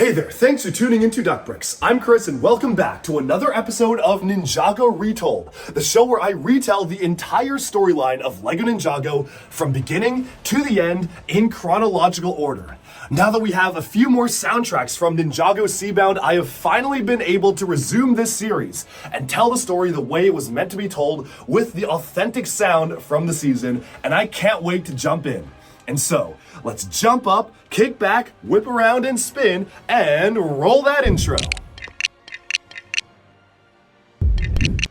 Hey there, thanks for tuning into Duckbricks. I'm Chris and welcome back to another episode of Ninjago Retold, the show where I retell the entire storyline of LEGO Ninjago from beginning to the end in chronological order. Now that we have a few more soundtracks from Ninjago Seabound, I have finally been able to resume this series and tell the story the way it was meant to be told with the authentic sound from the season, and I can't wait to jump in. And so, let's jump up, kick back, whip around and spin, and roll that intro.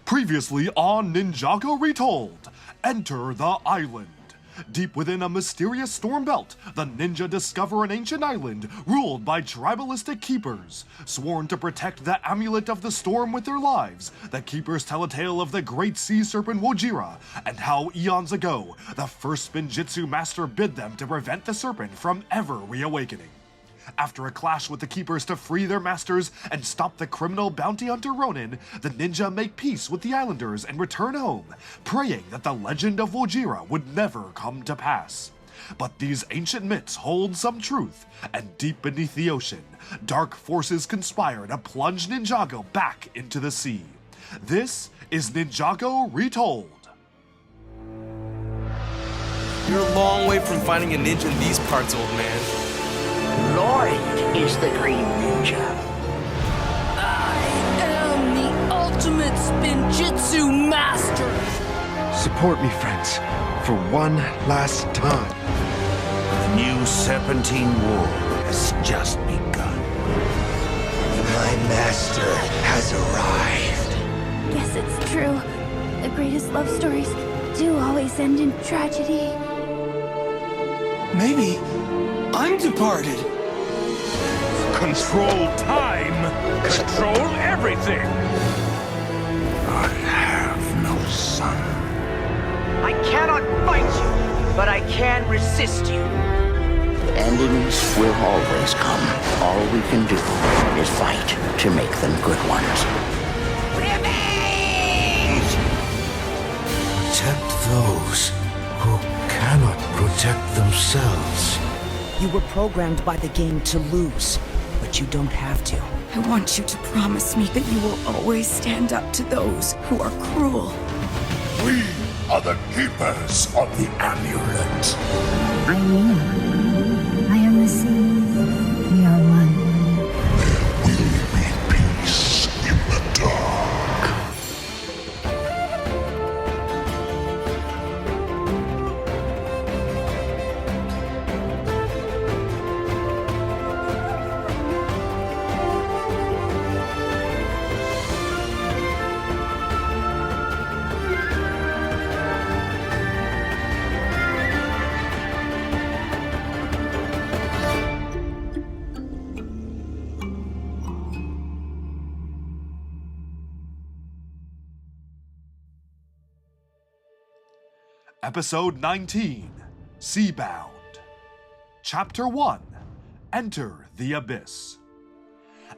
Previously on Ninjago Retold, enter the island. Deep within a mysterious storm belt, the ninja discover an ancient island ruled by tribalistic keepers. Sworn to protect the amulet of the storm with their lives, the keepers tell a tale of the great sea serpent Wojira, and how eons ago, the first Spinjitzu master bid them to prevent the serpent from ever reawakening. After a clash with the keepers to free their masters and stop the criminal bounty hunter Ronin, the ninja make peace with the islanders and return home, praying that the legend of Wojira would never come to pass. But these ancient myths hold some truth, and deep beneath the ocean, dark forces conspire to plunge Ninjago back into the sea. This is Ninjago Retold. You're a long way from finding a ninja in these parts, old man. Lloyd is the Green Ninja. I am the ultimate Spinjitzu master! Support me, friends, for one last time. The new Serpentine War has just begun. My master has arrived. Guess it's true. The greatest love stories do always end in tragedy. Maybe I'm departed. Control time! Control everything! I have no son. I cannot fight you, but I can resist you. Endings will always come. All we can do is fight to make them good ones. Revenge! Protect those who cannot protect themselves. You were programmed by the game to lose, but you don't have to. I want you to promise me that you will always stand up to those who are cruel. We are the keepers of the amulet. I am. I am the sea. We are one. Will be peace in the dark. Episode 19, Seabound. Chapter 1, Enter the Abyss.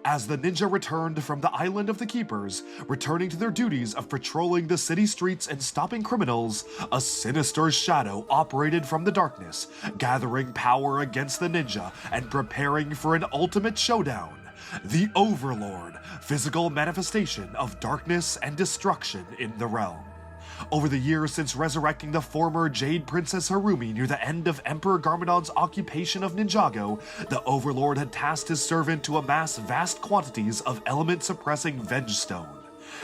As the ninja returned from the Island of the Keepers, returning to their duties of patrolling the city streets and stopping criminals, a sinister shadow operated from the darkness, gathering power against the ninja and preparing for an ultimate showdown. The Overlord, physical manifestation of darkness and destruction in the realm. Over the years since resurrecting the former Jade Princess Harumi near the end of Emperor Garmadon's occupation of Ninjago, the Overlord had tasked his servant to amass vast quantities of element-suppressing Vengestone.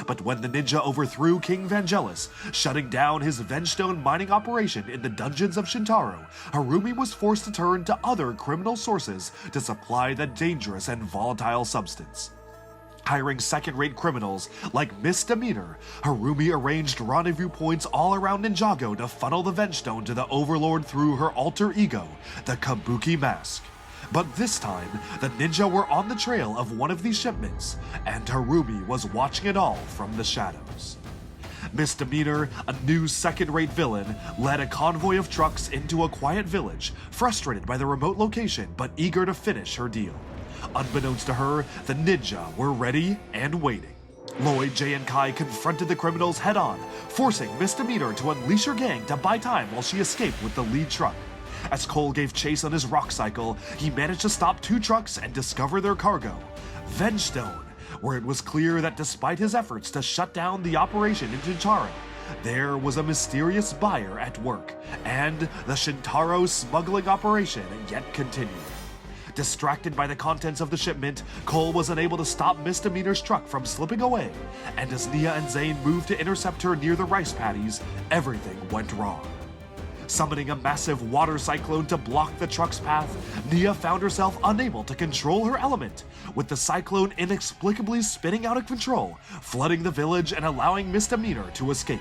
But when the ninja overthrew King Vangelis, shutting down his Vengestone mining operation in the dungeons of Shintaro, Harumi was forced to turn to other criminal sources to supply the dangerous and volatile substance. Hiring second-rate criminals like Misdemeanor, Harumi arranged rendezvous points all around Ninjago to funnel the Vengestone to the Overlord through her alter ego, the Kabuki Mask. But this time, the ninja were on the trail of one of these shipments, and Harumi was watching it all from the shadows. Misdemeanor, a new second-rate villain, led a convoy of trucks into a quiet village, frustrated by the remote location but eager to finish her deal. Unbeknownst to her, the ninja were ready and waiting. Lloyd, Jay, and Kai confronted the criminals head-on, forcing Misdemeanor to unleash her gang to buy time while she escaped with the lead truck. As Cole gave chase on his rock cycle, he managed to stop 2 trucks and discover their cargo, Vengestone, where it was clear that despite his efforts to shut down the operation in Jintaro, there was a mysterious buyer at work, and the Shintaro smuggling operation yet continued. Distracted by the contents of the shipment, Cole was unable to stop Misdemeanor's truck from slipping away, and as Nia and Zane moved to intercept her near the rice paddies, everything went wrong. Summoning a massive water cyclone to block the truck's path, Nia found herself unable to control her element, with the cyclone inexplicably spinning out of control, flooding the village and allowing Misdemeanor to escape.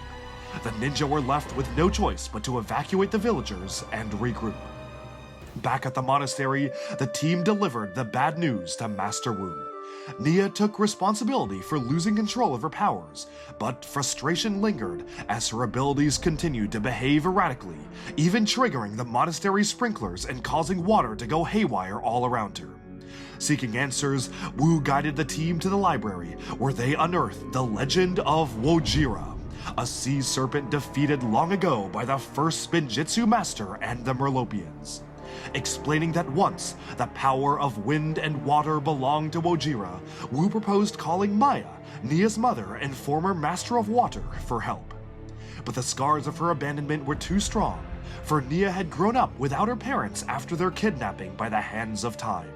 The ninja were left with no choice but to evacuate the villagers and regroup. Back at the monastery, the team delivered the bad news to Master Wu. Nia took responsibility for losing control of her powers, but frustration lingered as her abilities continued to behave erratically, even triggering the monastery sprinklers and causing water to go haywire all around her. Seeking answers, Wu guided the team to the library, where they unearthed the legend of Wojira, a sea serpent defeated long ago by the first Spinjitzu master and the Merlopians. Explaining that once the power of wind and water belonged to Wojira, Wu proposed calling Maya, Nia's mother and former master of water, for help. But the scars of her abandonment were too strong, for Nia had grown up without her parents after their kidnapping by the hands of time.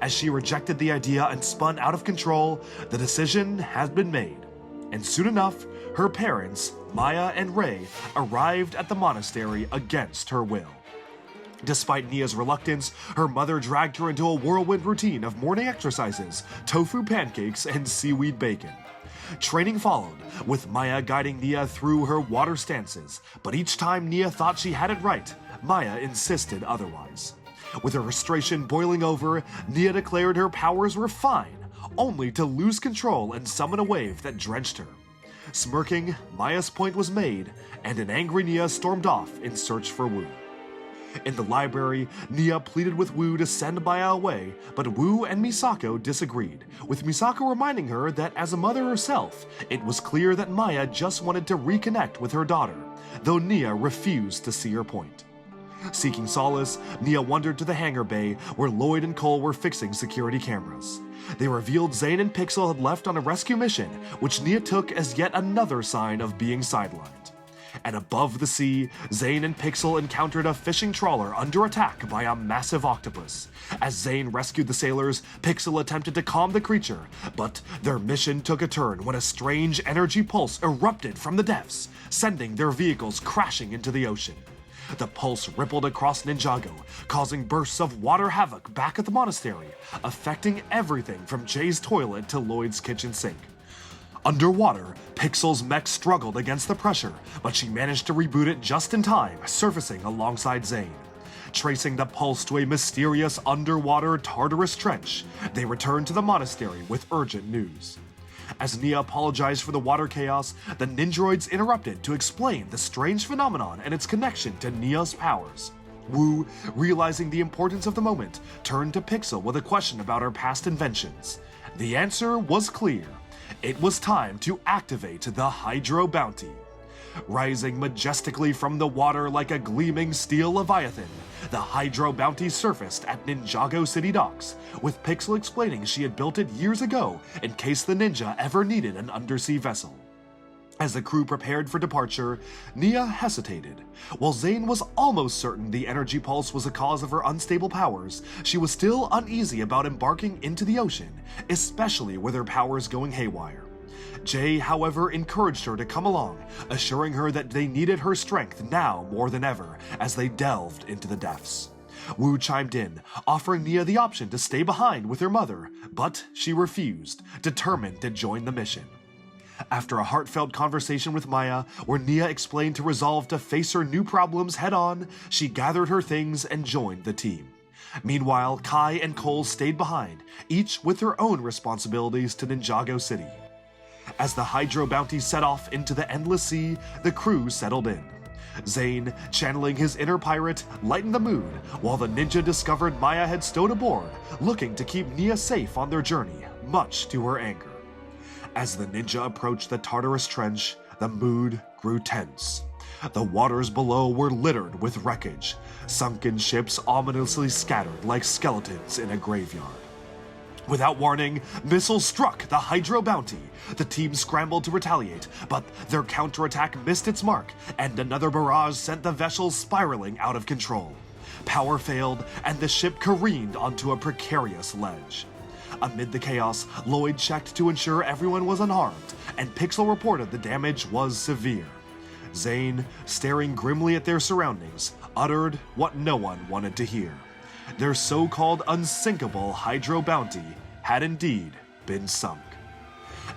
As she rejected the idea and spun out of control, the decision had been made, and soon enough, her parents, Maya and Rei, arrived at the monastery against her will. Despite Nia's reluctance, her mother dragged her into a whirlwind routine of morning exercises, tofu pancakes, and seaweed bacon. Training followed, with Maya guiding Nia through her water stances, but each time Nia thought she had it right, Maya insisted otherwise. With her frustration boiling over, Nia declared her powers were fine, only to lose control and summon a wave that drenched her. Smirking, Maya's point was made, and an angry Nia stormed off in search for Wu. In the library, Nia pleaded with Wu to send Maya away, but Wu and Misako disagreed, with Misako reminding her that as a mother herself, it was clear that Maya just wanted to reconnect with her daughter, though Nia refused to see her point. Seeking solace, Nia wandered to the hangar bay, where Lloyd and Cole were fixing security cameras. They revealed Zane and Pixel had left on a rescue mission, which Nia took as yet another sign of being sidelined. And above the sea, Zane and Pixel encountered a fishing trawler under attack by a massive octopus. As Zane rescued the sailors, Pixel attempted to calm the creature, but their mission took a turn when a strange energy pulse erupted from the depths, sending their vehicles crashing into the ocean. The pulse rippled across Ninjago, causing bursts of water havoc back at the monastery, affecting everything from Jay's toilet to Lloyd's kitchen sink. Underwater, Pixel's mech struggled against the pressure, but she managed to reboot it just in time, surfacing alongside Zane. Tracing the pulse to a mysterious underwater Tartarus trench, they returned to the monastery with urgent news. As Nia apologized for the water chaos, the Ninjroids interrupted to explain the strange phenomenon and its connection to Nia's powers. Wu, realizing the importance of the moment, turned to Pixel with a question about her past inventions. The answer was clear. It was time to activate the Hydro Bounty. Rising majestically from the water like a gleaming steel leviathan, the Hydro Bounty surfaced at Ninjago City docks, with Pixel explaining she had built it years ago in case the ninja ever needed an undersea vessel. As the crew prepared for departure, Nia hesitated. While Zane was almost certain the energy pulse was a cause of her unstable powers, she was still uneasy about embarking into the ocean, especially with her powers going haywire. Jay, however, encouraged her to come along, assuring her that they needed her strength now more than ever as they delved into the depths. Wu chimed in, offering Nia the option to stay behind with her mother, but she refused, determined to join the mission. After a heartfelt conversation with Maya, where Nia explained to resolve to face her new problems head-on, she gathered her things and joined the team. Meanwhile, Kai and Cole stayed behind, each with their own responsibilities to Ninjago City. As the Hydro Bounty set off into the endless sea, the crew settled in. Zane, channeling his inner pirate, lightened the mood, while the ninja discovered Maya had stowed aboard, looking to keep Nia safe on their journey, much to her anger. As the ninja approached the Tartarus Trench, the mood grew tense. The waters below were littered with wreckage, sunken ships ominously scattered like skeletons in a graveyard. Without warning, missiles struck the Hydro Bounty. The team scrambled to retaliate, but their counterattack missed its mark, and another barrage sent the vessel spiraling out of control. Power failed, and the ship careened onto a precarious ledge. Amid the chaos, Lloyd checked to ensure everyone was unharmed, and Pixel reported the damage was severe. Zane, staring grimly at their surroundings, uttered what no one wanted to hear. Their so-called unsinkable Hydro Bounty had indeed been sunk.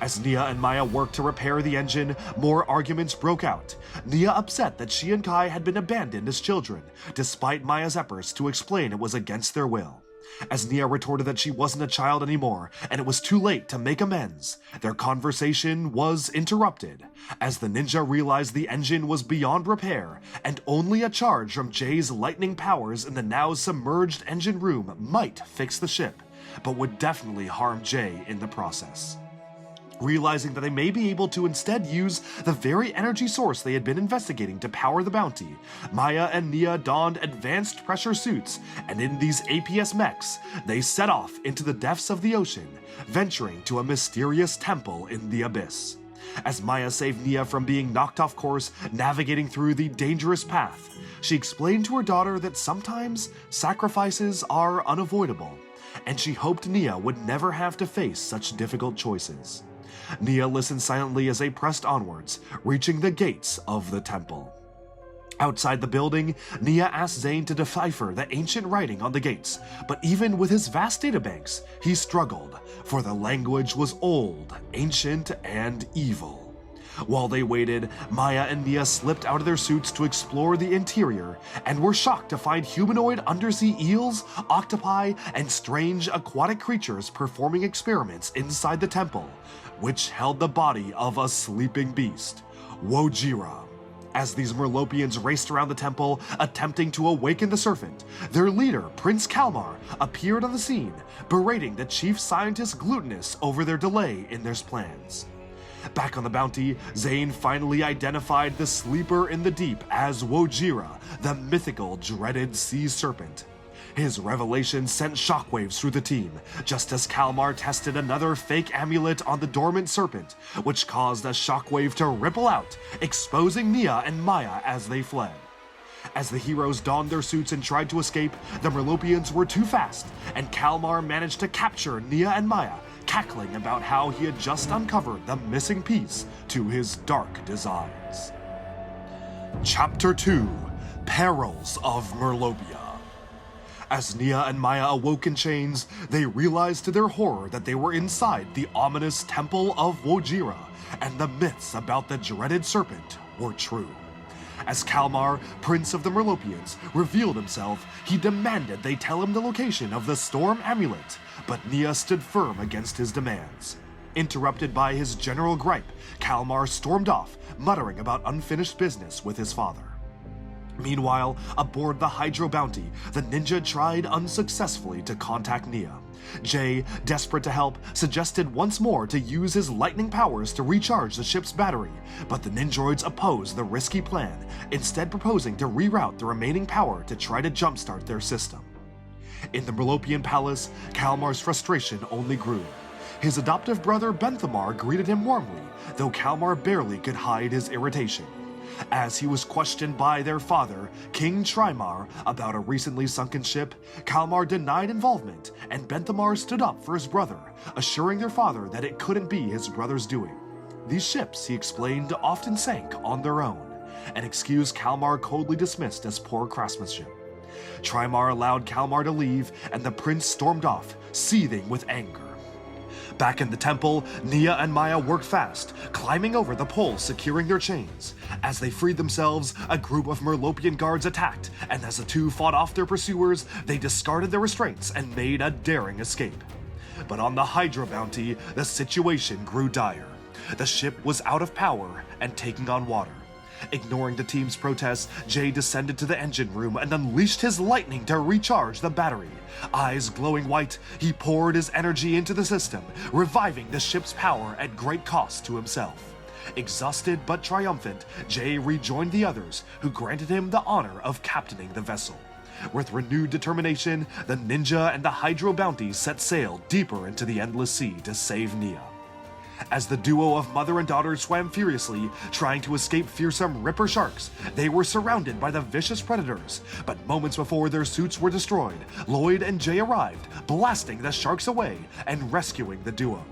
As Nia and Maya worked to repair the engine, more arguments broke out. Nia upset that she and Kai had been abandoned as children, despite Maya's efforts to explain it was against their will. As Nia retorted that she wasn't a child anymore, and it was too late to make amends, their conversation was interrupted, as the ninja realized the engine was beyond repair, and only a charge from Jay's lightning powers in the now submerged engine room might fix the ship, but would definitely harm Jay in the process. Realizing that they may be able to instead use the very energy source they had been investigating to power the bounty, Maya and Nia donned advanced pressure suits, and in these APS mechs, they set off into the depths of the ocean, venturing to a mysterious temple in the abyss. As Maya saved Nia from being knocked off course, navigating through the dangerous path, she explained to her daughter that sometimes sacrifices are unavoidable, and she hoped Nia would never have to face such difficult choices. Nia listened silently as they pressed onwards, reaching the gates of the temple. Outside the building, Nia asked Zane to decipher the ancient writing on the gates, but even with his vast databanks, he struggled, for the language was old, ancient, and evil. While they waited, Maya and Nia slipped out of their suits to explore the interior, and were shocked to find humanoid undersea eels, octopi, and strange aquatic creatures performing experiments inside the temple, which held the body of a sleeping beast, Wojira. As these Merlopians raced around the temple, attempting to awaken the serpent, their leader, Prince Kalmar, appeared on the scene, berating the chief scientist Glutinous over their delay in their plans. Back on the bounty, Zane finally identified the sleeper in the deep as Wojira, the mythical, dreaded sea serpent. His revelation sent shockwaves through the team, just as Kalmar tested another fake amulet on the dormant serpent, which caused a shockwave to ripple out, exposing Nia and Maya as they fled. As the heroes donned their suits and tried to escape, the Merlopians were too fast, and Kalmar managed to capture Nia and Maya, cackling about how he had just uncovered the missing piece to his dark designs. Chapter 2: Perils of Mobia. As Nia and Maya awoke in chains, they realized to their horror that they were inside the ominous Temple of Wojira, and the myths about the dreaded serpent were true. As Kalmar, Prince of the Merlopians, revealed himself, he demanded they tell him the location of the Storm Amulet, but Nia stood firm against his demands. Interrupted by his general gripe, Kalmar stormed off, muttering about unfinished business with his father. Meanwhile, aboard the Hydro Bounty, the ninja tried unsuccessfully to contact Nia. Jay, desperate to help, suggested once more to use his lightning powers to recharge the ship's battery, but the ninjoids opposed the risky plan, instead proposing to reroute the remaining power to try to jumpstart their system. In the Merlopian palace, Kalmar's frustration only grew. His adoptive brother Benthamar greeted him warmly, though Kalmar barely could hide his irritation. As he was questioned by their father, King Trimar, about a recently sunken ship, Kalmar denied involvement, and Benthamar stood up for his brother, assuring their father that it couldn't be his brother's doing. These ships, he explained, often sank on their own, an excuse Kalmar coldly dismissed as poor craftsmanship. Trimar allowed Kalmar to leave, and the prince stormed off, seething with anger. Back in the temple, Nia and Maya worked fast, climbing over the poles securing their chains. As they freed themselves, a group of Merlopian guards attacked, and as the two fought off their pursuers, they discarded their restraints and made a daring escape. But on the Hydra Bounty, the situation grew dire. The ship was out of power and taking on water. Ignoring the team's protests, Jay descended to the engine room and unleashed his lightning to recharge the battery. Eyes glowing white, he poured his energy into the system, reviving the ship's power at great cost to himself. Exhausted but triumphant, Jay rejoined the others, who granted him the honor of captaining the vessel. With renewed determination, the ninja and the Hydro Bounty set sail deeper into the endless sea to save Nia. As the duo of mother and daughter swam furiously, trying to escape fearsome Ripper sharks, they were surrounded by the vicious predators. But moments before their suits were destroyed, Lloyd and Jay arrived, blasting the sharks away and rescuing the duo.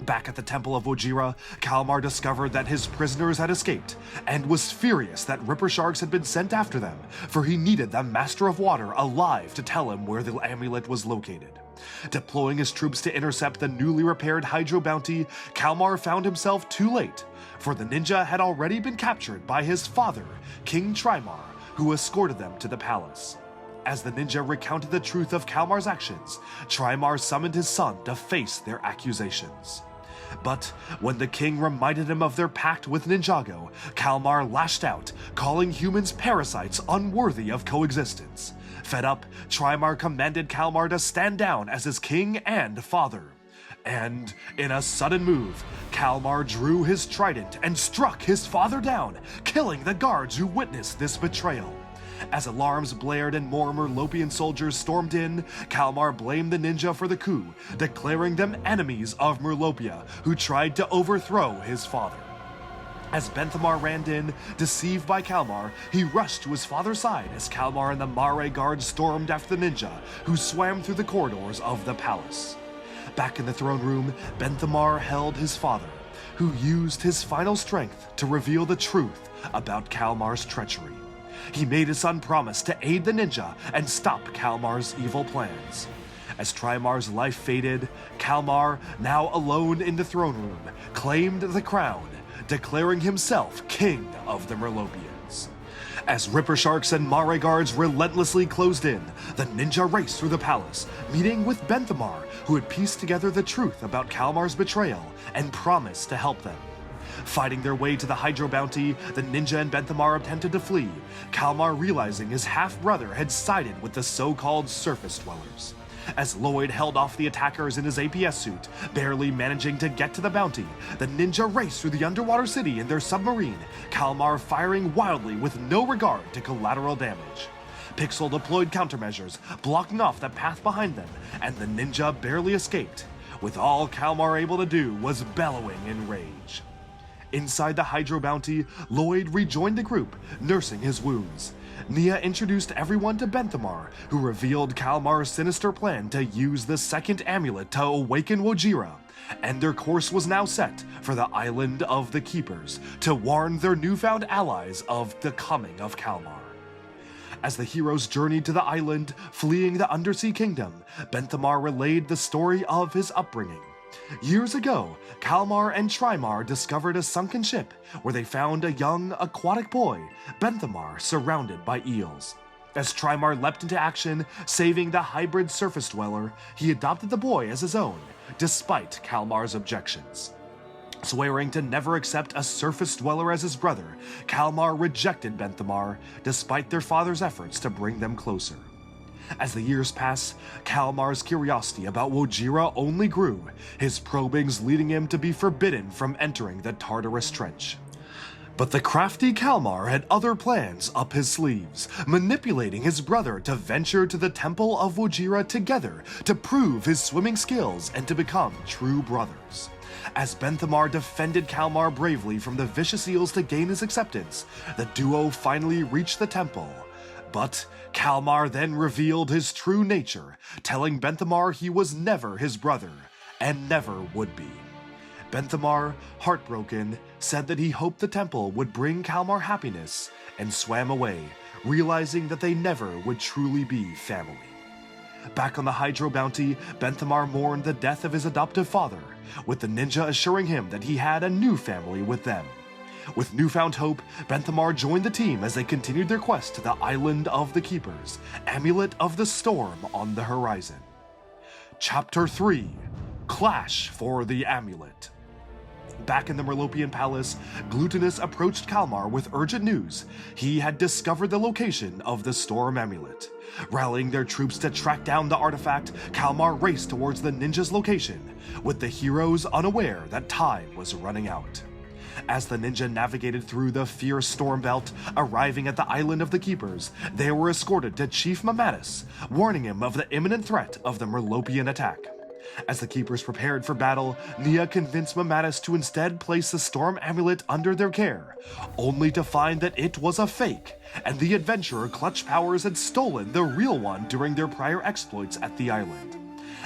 Back at the Temple of Wojira, Kalmar discovered that his prisoners had escaped, and was furious that Ripper sharks had been sent after them, for he needed the Master of Water alive to tell him where the amulet was located. Deploying his troops to intercept the newly repaired Hydro Bounty, Kalmar found himself too late, for the ninja had already been captured by his father, King Trimar, who escorted them to the palace. As the ninja recounted the truth of Kalmar's actions, Trimar summoned his son to face their accusations. But when the king reminded him of their pact with Ninjago, Kalmar lashed out, calling humans parasites unworthy of coexistence. Fed up, Trimar commanded Kalmar to stand down as his king and father. And, in a sudden move, Kalmar drew his trident and struck his father down, killing the guards who witnessed this betrayal. As alarms blared and more Merlopian soldiers stormed in, Kalmar blamed the ninja for the coup, declaring them enemies of Merlopia, who tried to overthrow his father. As Benthamar ran in, deceived by Kalmar, he rushed to his father's side as Kalmar and the Mare guards stormed after the ninja, who swam through the corridors of the palace. Back in the throne room, Benthamar held his father, who used his final strength to reveal the truth about Kalmar's treachery. He made his son promise to aid the ninja and stop Kalmar's evil plans. As Trimar's life faded, Kalmar, now alone in the throne room, claimed the crown, declaring himself king of the Merlopians. As Ripper sharks and Mare guards relentlessly closed in, the ninja raced through the palace, meeting with Benthamar, who had pieced together the truth about Kalmar's betrayal and promised to help them. Fighting their way to the Hydro Bounty, the ninja and Benthamar attempted to flee, Kalmar realizing his half-brother had sided with the so-called surface dwellers. As Lloyd held off the attackers in his APS suit, barely managing to get to the bounty, the ninja raced through the underwater city in their submarine, Kalmar firing wildly with no regard to collateral damage. Pixel deployed countermeasures, blocking off the path behind them, and the ninja barely escaped, with all Kalmar able to do was bellowing in rage. Inside the Hydro Bounty, Lloyd rejoined the group, nursing his wounds. Nia introduced everyone to Benthamar, who revealed Kalmar's sinister plan to use the second amulet to awaken Wojira, and their course was now set for the Island of the Keepers, to warn their newfound allies of the coming of Kalmar. As the heroes journeyed to the island, fleeing the Undersea Kingdom, Benthamar relayed the story of his upbringing. Years ago, Kalmar and Trimar discovered a sunken ship where they found a young aquatic boy, Benthamar, surrounded by eels. As Trimar leapt into action, saving the hybrid surface dweller, he adopted the boy as his own, despite Kalmar's objections. Swearing to never accept a surface dweller as his brother, Kalmar rejected Benthamar, despite their father's efforts to bring them closer. As the years pass, Kalmar's curiosity about Wojira only grew, his probings leading him to be forbidden from entering the Tartarus Trench. But the crafty Kalmar had other plans up his sleeves, manipulating his brother to venture to the Temple of Wojira together to prove his swimming skills and to become true brothers. As Benthamar defended Kalmar bravely from the vicious eels to gain his acceptance, the duo finally reached the temple. But Kalmar then revealed his true nature, telling Benthamar he was never his brother, and never would be. Benthamar, heartbroken, said that he hoped the temple would bring Kalmar happiness, and swam away, realizing that they never would truly be family. Back on the Hydro Bounty, Benthamar mourned the death of his adoptive father, with the ninja assuring him that he had a new family with them. With newfound hope, Benthamar joined the team as they continued their quest to the Island of the Keepers, Amulet of the Storm on the horizon. Chapter 3: Clash for the Amulet. Back in the Merlopian Palace, Glutinous approached Kalmar with urgent news. He had discovered the location of the Storm Amulet. Rallying their troops to track down the artifact, Kalmar raced towards the ninja's location, with the heroes unaware that time was running out. As the ninja navigated through the fierce storm belt, arriving at the island of the Keepers, they were escorted to Chief Mamatus, warning him of the imminent threat of the Merlopian attack. As the Keepers prepared for battle, Nia convinced Mamatus to instead place the storm amulet under their care, only to find that it was a fake, and the adventurer Clutch Powers had stolen the real one during their prior exploits at the island.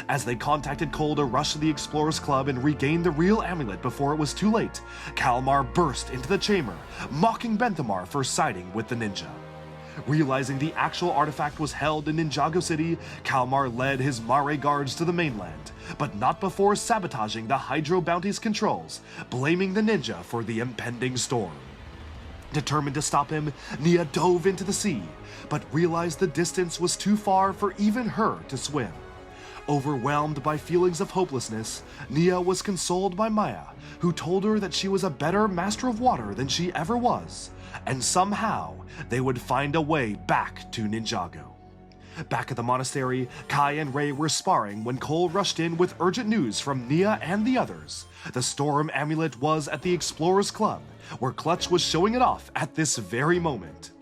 As they contacted Cole to rush to the Explorers Club and regain the real amulet before it was too late, Kalmar burst into the chamber, mocking Benthamar for siding with the ninja. Realizing the actual artifact was held in Ninjago City, Kalmar led his Mare guards to the mainland, but not before sabotaging the Hydro Bounty's controls, blaming the ninja for the impending storm. Determined to stop him, Nia dove into the sea, but realized the distance was too far for even her to swim. Overwhelmed by feelings of hopelessness, Nia was consoled by Maya, who told her that she was a better master of water than she ever was, and somehow they would find a way back to Ninjago. Back at the monastery, Kai and Ray were sparring when Cole rushed in with urgent news from Nia and the others. The storm amulet was at the Explorers Club, where Clutch was showing it off at this very moment.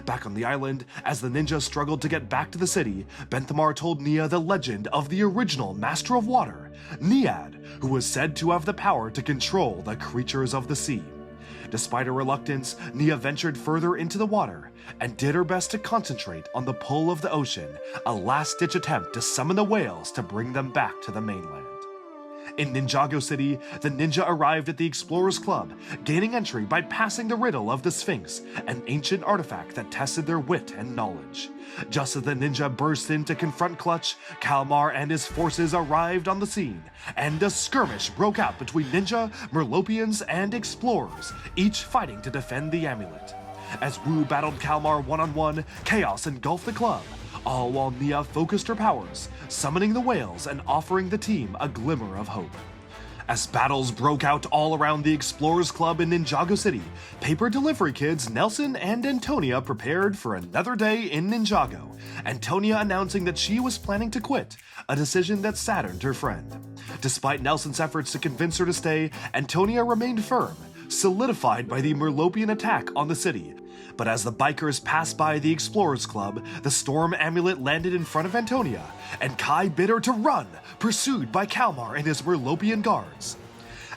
Back on the island, as the ninja struggled to get back to the city, Benthamar told Nia the legend of the original Master of Water, Niad, who was said to have the power to control the creatures of the sea. Despite her reluctance, Nia ventured further into the water and did her best to concentrate on the pull of the ocean, a last-ditch attempt to summon the whales to bring them back to the mainland. In Ninjago City, the ninja arrived at the Explorers Club, gaining entry by passing the riddle of the Sphinx, an ancient artifact that tested their wit and knowledge. Just as the ninja burst in to confront Clutch, Kalmar and his forces arrived on the scene, and a skirmish broke out between ninja, Merlopians, and explorers, each fighting to defend the amulet. As Wu battled Kalmar one-on-one, chaos engulfed the club, all while Nia focused her powers, summoning the whales and offering the team a glimmer of hope. As battles broke out all around the Explorers Club in Ninjago City, paper delivery kids Nelson and Antonia prepared for another day in Ninjago, Antonia announcing that she was planning to quit, a decision that saddened her friend. Despite Nelson's efforts to convince her to stay, Antonia remained firm, solidified by the Merlopian attack on the city. But as the bikers passed by the Explorers Club, the storm amulet landed in front of Antonia, and Kai bid her to run, pursued by Kalmar and his Merlopian guards.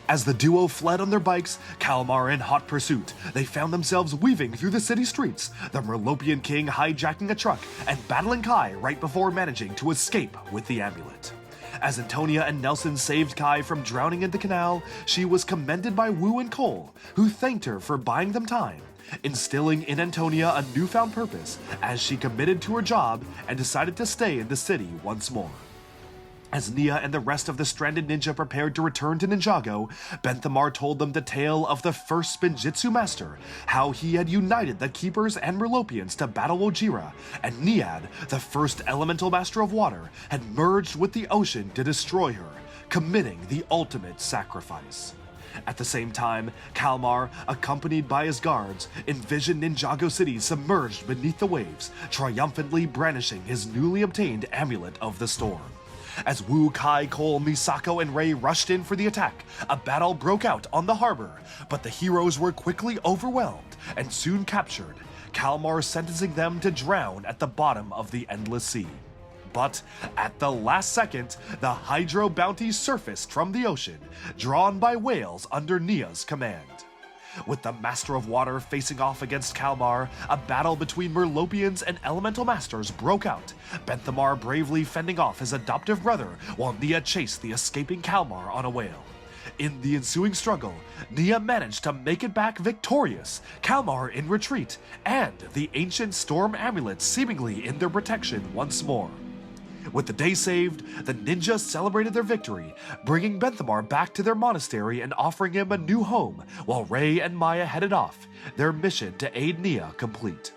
As the duo fled on their bikes, Kalmar in hot pursuit, they found themselves weaving through the city streets, the Merlopian king hijacking a truck and battling Kai right before managing to escape with the amulet. As Antonia and Nelson saved Kai from drowning in the canal, she was commended by Wu and Cole, who thanked her for buying them time, instilling in Antonia a newfound purpose as she committed to her job and decided to stay in the city once more. As Nia and the rest of the stranded ninja prepared to return to Ninjago, Benthamar told them the tale of the first Spinjitzu master, how he had united the Keepers and Merlopians to battle Ojira, and Niad, the first elemental master of water, had merged with the ocean to destroy her, committing the ultimate sacrifice. At the same time, Kalmar, accompanied by his guards, envisioned Ninjago City submerged beneath the waves, triumphantly brandishing his newly obtained Amulet of the Storm. As Wu, Kai, Cole, Misako, and Rei rushed in for the attack, a battle broke out on the harbor, but the heroes were quickly overwhelmed and soon captured, Kalmar sentencing them to drown at the bottom of the endless sea. But at the last second, the Hydro Bounty surfaced from the ocean, drawn by whales under Nia's command. With the Master of Water facing off against Kalmar, a battle between Merlopians and Elemental Masters broke out, Benthamar bravely fending off his adoptive brother while Nia chased the escaping Kalmar on a whale. In the ensuing struggle, Nia managed to make it back victorious, Kalmar in retreat, and the ancient storm amulet seemingly in their protection once more. With the day saved, the ninjas celebrated their victory, bringing Benthamar back to their monastery and offering him a new home, while Rei and Maya headed off, their mission to aid Nia complete.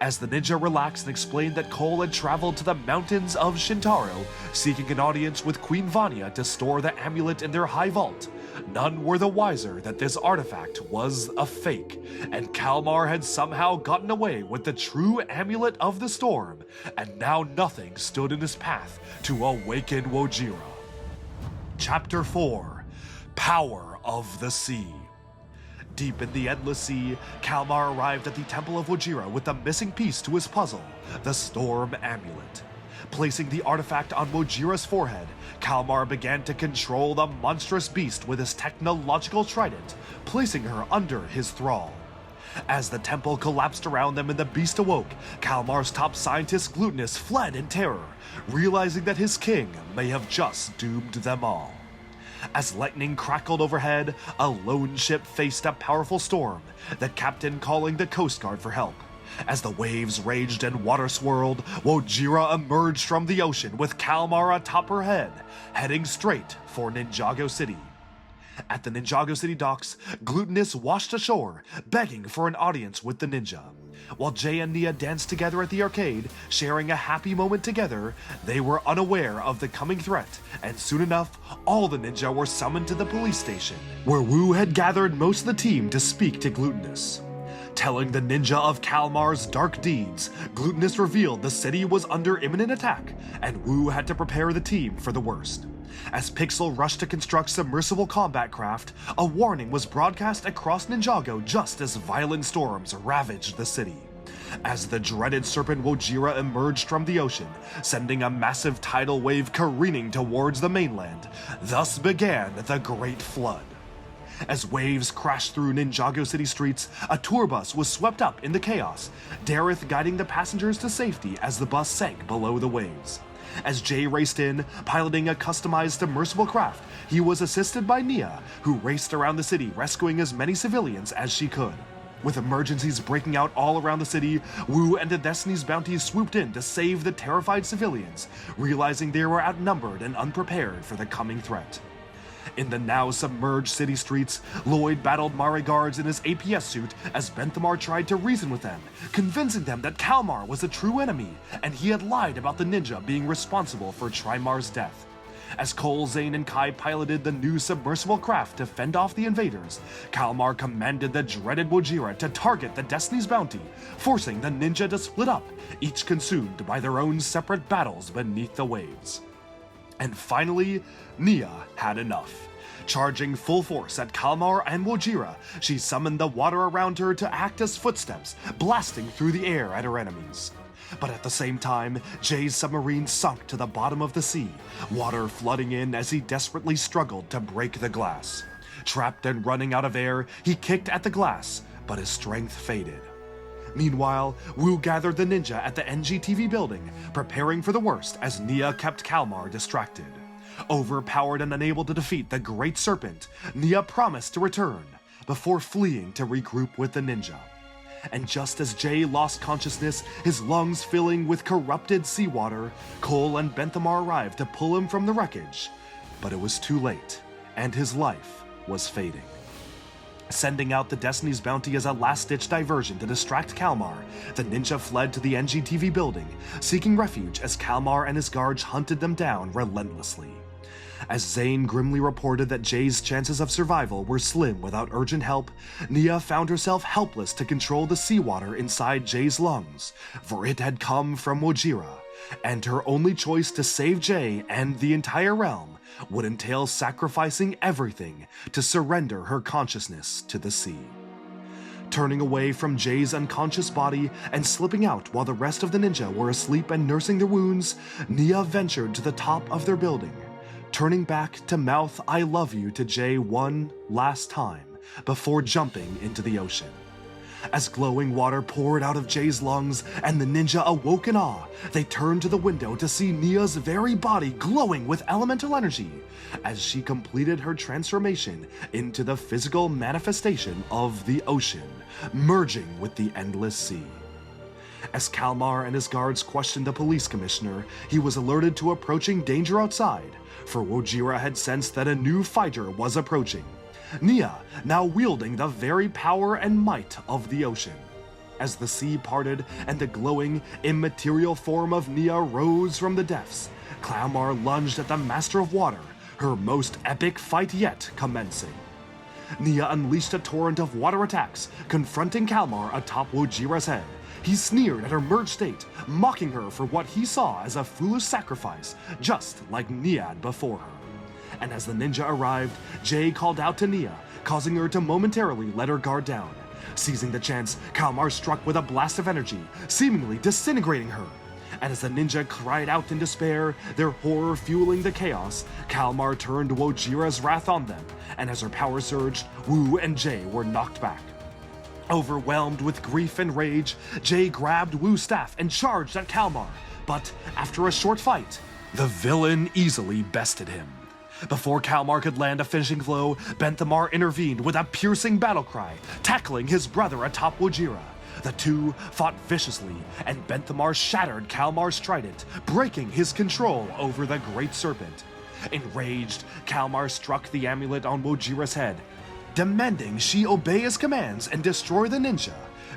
As the ninja relaxed and explained that Cole had traveled to the mountains of Shintaro, seeking an audience with Queen Vanya to store the amulet in their high vault, none were the wiser that this artifact was a fake, and Kalmar had somehow gotten away with the true Amulet of the Storm, and now nothing stood in his path to awaken Wojira. Chapter 4: Power of the Sea. Deep in the endless sea, Kalmar arrived at the Temple of Wojira with the missing piece to his puzzle, the Storm Amulet. Placing the artifact on Wojira's forehead, Kalmar began to control the monstrous beast with his technological trident, placing her under his thrall. As the temple collapsed around them and the beast awoke, Kalmar's top scientist Glutinous fled in terror, realizing that his king may have just doomed them all. As lightning crackled overhead, a lone ship faced a powerful storm, the captain calling the Coast Guard for help. As the waves raged and water swirled, Wojira emerged from the ocean with Kalmar atop her head, heading straight for Ninjago City. At the Ninjago City docks, Glutinous washed ashore, begging for an audience with the ninja. While Jay and Nia danced together at the arcade, sharing a happy moment together, they were unaware of the coming threat, and soon enough, all the ninja were summoned to the police station, where Wu had gathered most of the team to speak to Glutinous. Telling the ninja of Kalmar's dark deeds, Glutinous revealed the city was under imminent attack, and Wu had to prepare the team for the worst. As Pixel rushed to construct submersible combat craft, a warning was broadcast across Ninjago just as violent storms ravaged the city. As the dreaded serpent Wojira emerged from the ocean, sending a massive tidal wave careening towards the mainland, thus began the Great Flood. As waves crashed through Ninjago City streets, a tour bus was swept up in the chaos, Dareth guiding the passengers to safety as the bus sank below the waves. As Jay raced in, piloting a customized submersible craft, he was assisted by Nia, who raced around the city rescuing as many civilians as she could. With emergencies breaking out all around the city, Wu and the Destiny's Bounty swooped in to save the terrified civilians, realizing they were outnumbered and unprepared for the coming threat. In the now submerged city streets, Lloyd battled Mari guards in his APS suit as Benthamar tried to reason with them, convincing them that Kalmar was a true enemy, and he had lied about the ninja being responsible for Trimar's death. As Cole, Zane, and Kai piloted the new submersible craft to fend off the invaders, Kalmar commanded the dreaded Wojira to target the Destiny's Bounty, forcing the ninja to split up, each consumed by their own separate battles beneath the waves. And finally, Nia had enough. Charging full force at Kalmar and Wojira, she summoned the water around her to act as footsteps, blasting through the air at her enemies. But at the same time, Jay's submarine sunk to the bottom of the sea, water flooding in as he desperately struggled to break the glass. Trapped and running out of air, he kicked at the glass, but his strength faded. Meanwhile, Wu gathered the ninja at the NGTV building, preparing for the worst as Nia kept Kalmar distracted. Overpowered and unable to defeat the Great Serpent, Nia promised to return, before fleeing to regroup with the ninja. And just as Jay lost consciousness, his lungs filling with corrupted seawater, Cole and Benthamar arrived to pull him from the wreckage. But it was too late, and his life was fading. Sending out the Destiny's Bounty as a last-ditch diversion to distract Kalmar, the ninja fled to the NGTV building, seeking refuge as Kalmar and his guards hunted them down relentlessly. As Zane grimly reported that Jay's chances of survival were slim without urgent help, Nia found herself helpless to control the seawater inside Jay's lungs, for it had come from Wojira, and her only choice to save Jay and the entire realm would entail sacrificing everything to surrender her consciousness to the sea. Turning away from Jay's unconscious body and slipping out while the rest of the ninja were asleep and nursing their wounds, Nia ventured to the top of their building, turning back to mouth "I love you" to Jay one last time before jumping into the ocean. As glowing water poured out of Jay's lungs and the ninja awoke in awe, they turned to the window to see Nia's very body glowing with elemental energy as she completed her transformation into the physical manifestation of the ocean, merging with the endless sea. As Kalmar and his guards questioned the police commissioner, he was alerted to approaching danger outside, for Wojira had sensed that a new fighter was approaching. Nia now wielding the very power and might of the ocean. As the sea parted and the glowing, immaterial form of Nia rose from the depths, Kalmar lunged at the Master of Water, her most epic fight yet commencing. Nia unleashed a torrent of water attacks, confronting Kalmar atop Wojira's head. He sneered at her merged state, mocking her for what he saw as a foolish sacrifice, just like Niad before her. and as the ninja arrived, Jay called out to Nia, causing her to momentarily let her guard down. Seizing the chance, Kalmar struck with a blast of energy, seemingly disintegrating her. And as the ninja cried out in despair, their horror fueling the chaos, Kalmar turned Wojira's wrath on them, and as her power surged, Wu and Jay were knocked back. Overwhelmed with grief and rage, Jay grabbed Wu's staff and charged at Kalmar, but after a short fight, the villain easily bested him. Before Kalmar could land a finishing blow, Benthamar intervened with a piercing battle cry, tackling his brother atop Wojira. The two fought viciously, and Benthamar shattered Kalmar's trident, breaking his control over the Great Serpent. Enraged, Kalmar struck the amulet on Wojira's head, demanding she obey his commands and destroy the ninja.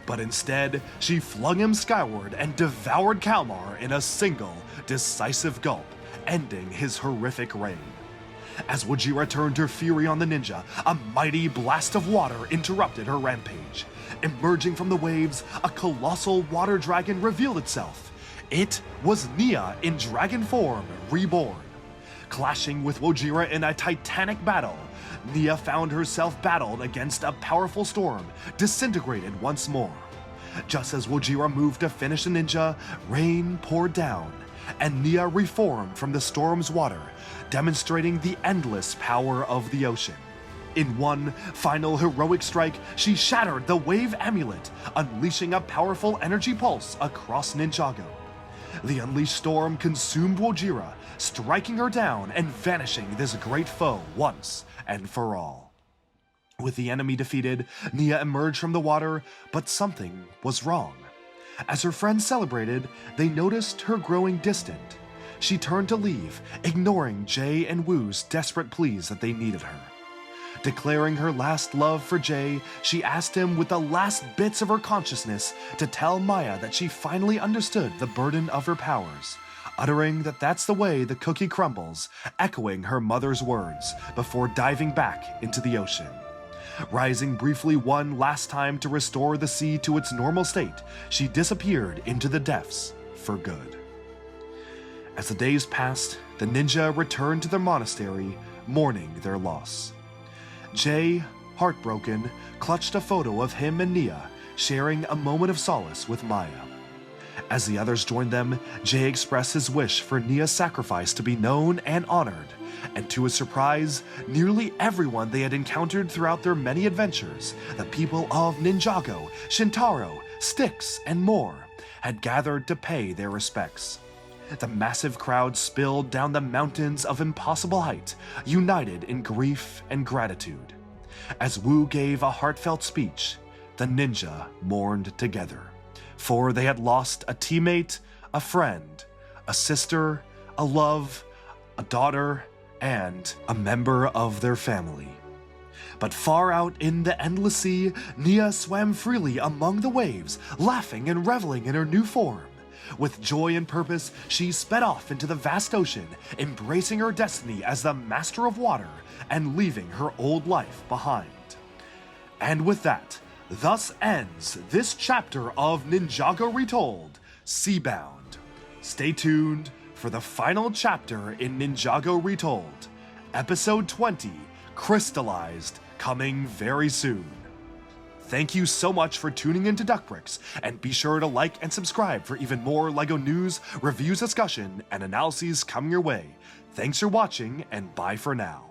But instead, she flung him skyward and devoured Kalmar in a single, decisive gulp, ending his horrific reign. As Wojira turned her fury on the ninja, a mighty blast of water interrupted her rampage. Emerging from the waves, a colossal water dragon revealed itself. It was Nia in dragon form, reborn. Clashing with Wojira in a titanic battle, Nia found herself battled against a powerful storm, disintegrated once more. Just as Wojira moved to finish the ninja, rain poured down, and Nia reformed from the storm's water, demonstrating the endless power of the ocean. In one final heroic strike, she shattered the wave amulet, unleashing a powerful energy pulse across Ninjago. The unleashed storm consumed Wojira, striking her down and vanishing this great foe once and for all. With the enemy defeated, Nia emerged from the water, but something was wrong. As her friends celebrated, they noticed her growing distant. She turned to leave, ignoring Jay and Wu's desperate pleas that they needed her. Declaring her last love for Jay, she asked him with the last bits of her consciousness to tell Maya that she finally understood the burden of her powers, uttering that that's the way the cookie crumbles, echoing her mother's words before diving back into the ocean. Rising briefly one last time to restore the sea to its normal state, she disappeared into the depths for good. As the days passed, the ninja returned to their monastery, mourning their loss. Jay, heartbroken, clutched a photo of him and Nia, sharing a moment of solace with Maya. As the others joined them, Jay expressed his wish for Nia's sacrifice to be known and honored, and to his surprise, nearly everyone they had encountered throughout their many adventures, the people of Ninjago, Shintaro, Styx, and more, had gathered to pay their respects. The massive crowd spilled down the mountains of impossible height, united in grief and gratitude. As Wu gave a heartfelt speech, the ninja mourned together, for they had lost a teammate, a friend, a sister, a love, a daughter, and a member of their family. But far out in the endless sea, Nia swam freely among the waves, laughing and reveling in her new form. With joy and purpose, she sped off into the vast ocean, embracing her destiny as the master of water and leaving her old life behind. And with that, thus ends this chapter of Ninjago Retold, Seabound. Stay tuned for the final chapter in Ninjago Retold, Episode 20, Crystallized, coming very soon. Thank you so much for tuning into Duckbricks, and be sure to like and subscribe for even more LEGO news, reviews, discussion, and analyses coming your way. Thanks for watching, and bye for now.